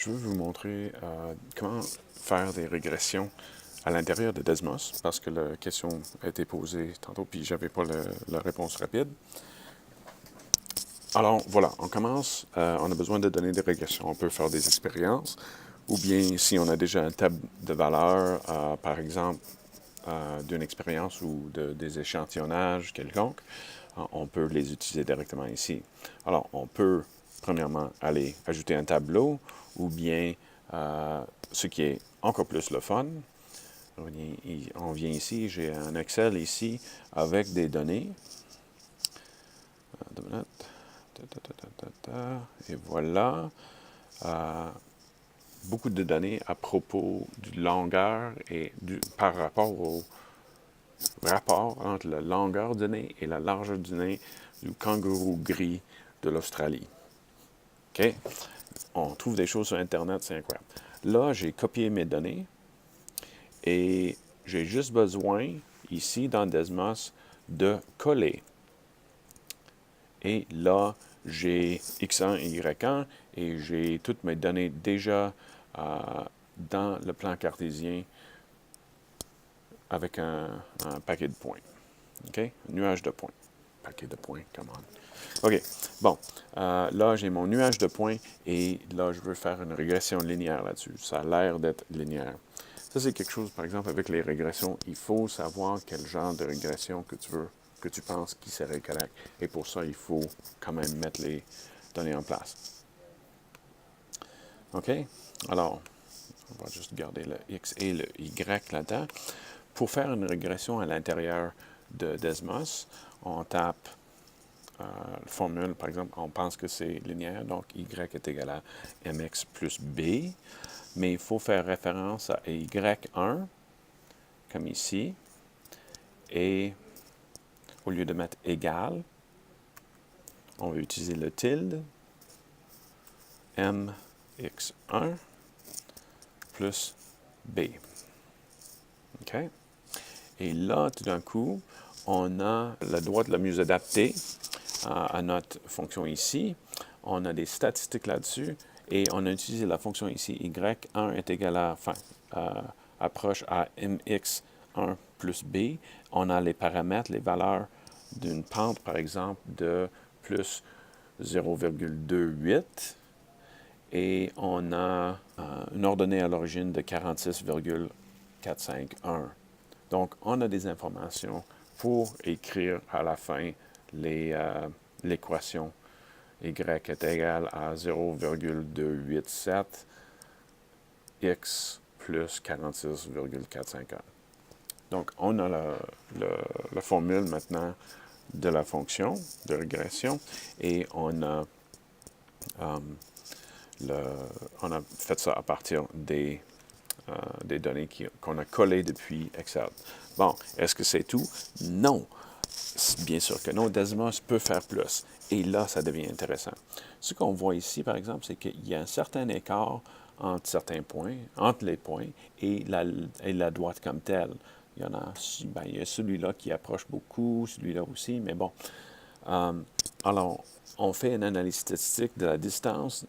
Je veux vous montrer comment faire des régressions à l'intérieur de Desmos, parce que la question a été posée tantôt, puis j'avais pas la réponse rapide. Alors voilà, on commence, on a besoin de donner des régressions. On peut faire des expériences, ou bien si on a déjà une table de valeurs, par exemple, d'une expérience ou des échantillonnages quelconques, on peut les utiliser directement ici. Alors, on peut, premièrement, aller ajouter un tableau, ou bien, ce qui est encore plus le fun, on vient ici, j'ai un Excel ici avec des données. Et voilà. Beaucoup de données à propos du longueur et par rapport au rapport entre la longueur du nez et la largeur du nez du kangourou gris de l'Australie. OK? On trouve des choses sur Internet, c'est incroyable. Là, j'ai copié mes données et j'ai juste besoin, ici dans Desmos, de coller. Et là, j'ai X1 et Y1 et j'ai toutes mes données déjà dans le plan cartésien avec un paquet de points. OK? Un nuage de points. Paquet de points, come on. OK. Bon. Là, j'ai mon nuage de points et là, je veux faire une régression linéaire là-dessus. Ça a l'air d'être linéaire. Ça, c'est quelque chose, par exemple, avec les régressions. Il faut savoir quel genre de régression que tu veux, que tu penses qui serait correct. Et pour ça, il faut quand même mettre les données en place. OK? Alors, on va juste garder le X et le Y là-dedans. Pour faire une régression à l'intérieur de Desmos, on tape la formule, par exemple, on pense que c'est linéaire, donc Y est égal à mx plus b, mais il faut faire référence à Y1, comme ici, et au lieu de mettre égal, on va utiliser le tilde, mx1 plus b. OK? Et là, tout d'un coup, on a la droite la mieux adaptée à notre fonction ici. On a des statistiques là-dessus et on a utilisé la fonction ici y1 est égal à, enfin, approche à mx1 plus b. On a les paramètres, les valeurs d'une pente, par exemple, de plus 0,28 et on a une ordonnée à l'origine de 46,451. Donc, on a des informations pour écrire à la fin l'équation y est égal à 0,287 x plus 46,451. Donc, on a la formule maintenant de la fonction de régression et on a fait ça à partir des données qu'on a collées depuis Excel. Bon, est-ce que c'est tout? Non. Bien sûr que non. Desmos peut faire plus. Et là, ça devient intéressant. Ce qu'on voit ici, par exemple, c'est qu'il y a un certain écart entre certains points, entre les points et la droite comme telle. Il y en a, il y a celui-là qui approche beaucoup, celui-là aussi, mais bon. Alors, on fait une analyse statistique de la distance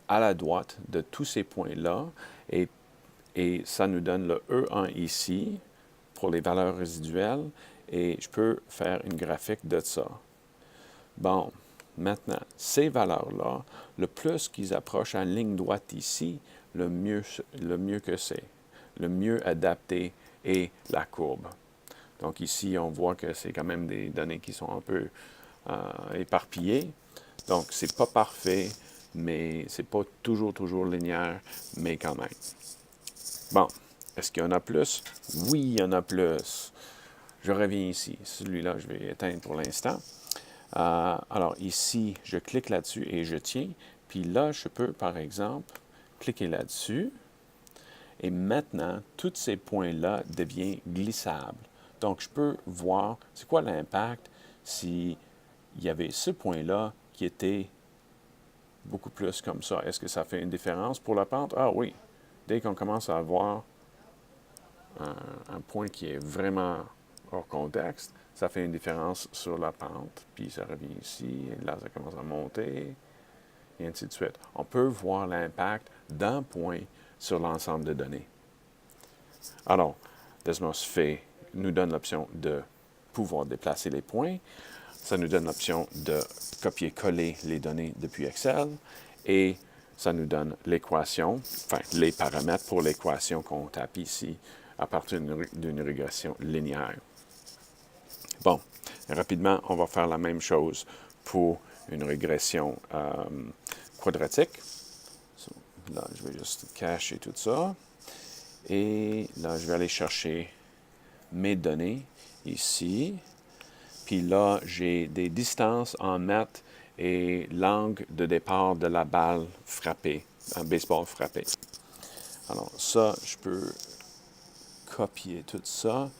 à la droite de tous ces points-là et ça nous donne le E1 ici pour les valeurs résiduelles et je peux faire une graphique de ça. Bon, maintenant, ces valeurs-là, le plus qu'ils approchent à une ligne droite ici, le mieux que c'est. Le mieux adapté est la courbe. Donc ici, on voit que c'est quand même des données qui sont un peu éparpillées. Donc, c'est pas parfait, mais c'est pas toujours linéaire, mais quand même. Bon, est-ce qu'il y en a plus? Oui, il y en a plus. Je reviens ici. Celui-là, je vais éteindre pour l'instant. Alors ici, je clique là-dessus et je tiens. Puis là, je peux, par exemple, cliquer là-dessus. Et maintenant, tous ces points-là deviennent glissables. Donc, je peux voir c'est quoi l'impact s'il y avait ce point-là qui était beaucoup plus comme ça. Est-ce que ça fait une différence pour la pente? Ah oui. Dès qu'on commence à avoir un point qui est vraiment hors contexte, ça fait une différence sur la pente. Puis ça revient ici, et là, ça commence à monter. et ainsi de suite. On peut voir l'impact d'un point sur l'ensemble de données. Alors, Desmos nous donne l'option de pouvoir déplacer les points. Ça nous donne l'option de copier-coller les données depuis Excel et ça nous donne l'équation, enfin les paramètres pour l'équation qu'on tape ici à partir d'une régression linéaire. Bon, rapidement, on va faire la même chose pour une régression quadratique. Là, je vais juste cacher tout ça. Et là, je vais aller chercher mes données ici. Puis là, j'ai des distances en mètres et l'angle de départ de la balle frappée, un baseball frappé. Alors ça, je peux copier tout ça.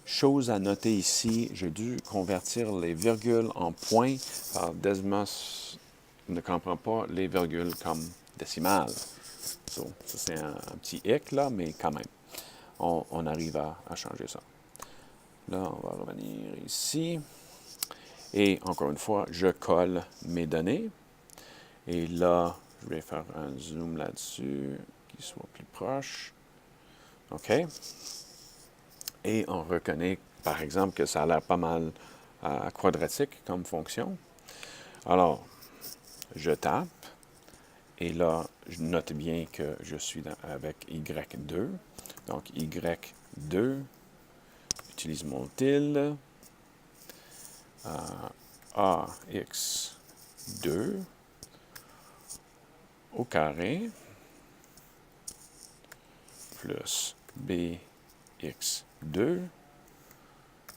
Chose à noter ici, j'ai dû convertir les virgules en points, car Desmos ne comprend pas les virgules comme décimales. So, ça, c'est un petit hic, là, mais quand même, on arrive à changer ça. Là, on va revenir ici. Et encore une fois, je colle mes données. Et là, je vais faire un zoom là-dessus, qui soit plus proche. OK. Et on reconnaît, par exemple, que ça a l'air pas mal quadratique comme fonction. Alors, je tape. Et là, je note bien que je suis avec Y2. Donc, Y2, utilise mon tilde. AX2 au carré plus BX2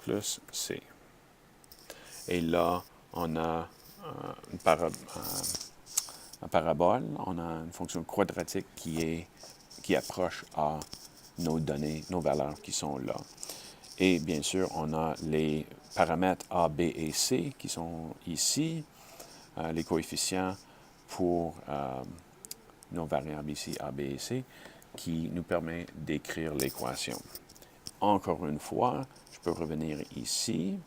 plus C. Et là, on a un parabole, on a une fonction quadratique qui approche à nos données, nos valeurs qui sont là. Et bien sûr, on a les paramètres A, B et C qui sont ici, les coefficients pour nos variables ici, A, B et C, qui nous permet d'écrire l'équation. Encore une fois, je peux revenir ici.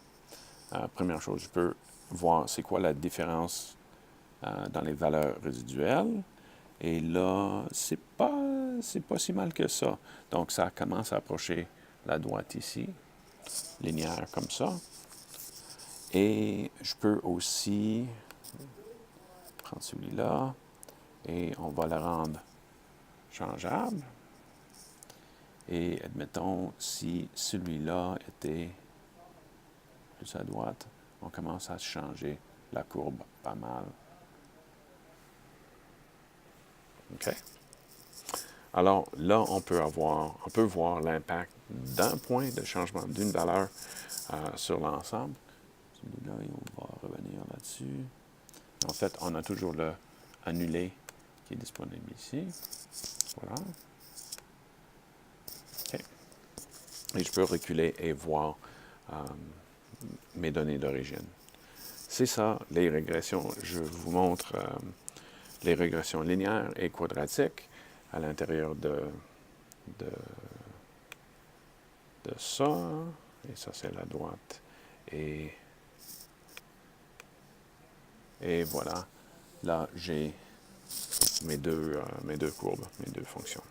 Première chose, je peux voir c'est quoi la différence dans les valeurs résiduelles. Et là, c'est pas si mal que ça. Donc, ça commence à approcher la droite ici, linéaire comme ça. Et je peux aussi prendre celui-là et on va le rendre changeable. Et admettons, si celui-là était plus à droite, on commence à changer la courbe pas mal. OK? Alors là, on peut voir l'impact d'un point de changement d'une valeur sur l'ensemble. Celui-là, on va revenir là-dessus. En fait, on a toujours le annulé qui est disponible ici. Voilà. OK. Et je peux reculer et voir mes données d'origine. C'est ça, les régressions. Je vous montre les régressions linéaires et quadratiques à l'intérieur de ça. Et ça, c'est la droite. Et voilà. Là, j'ai mes deux courbes, mes deux fonctions.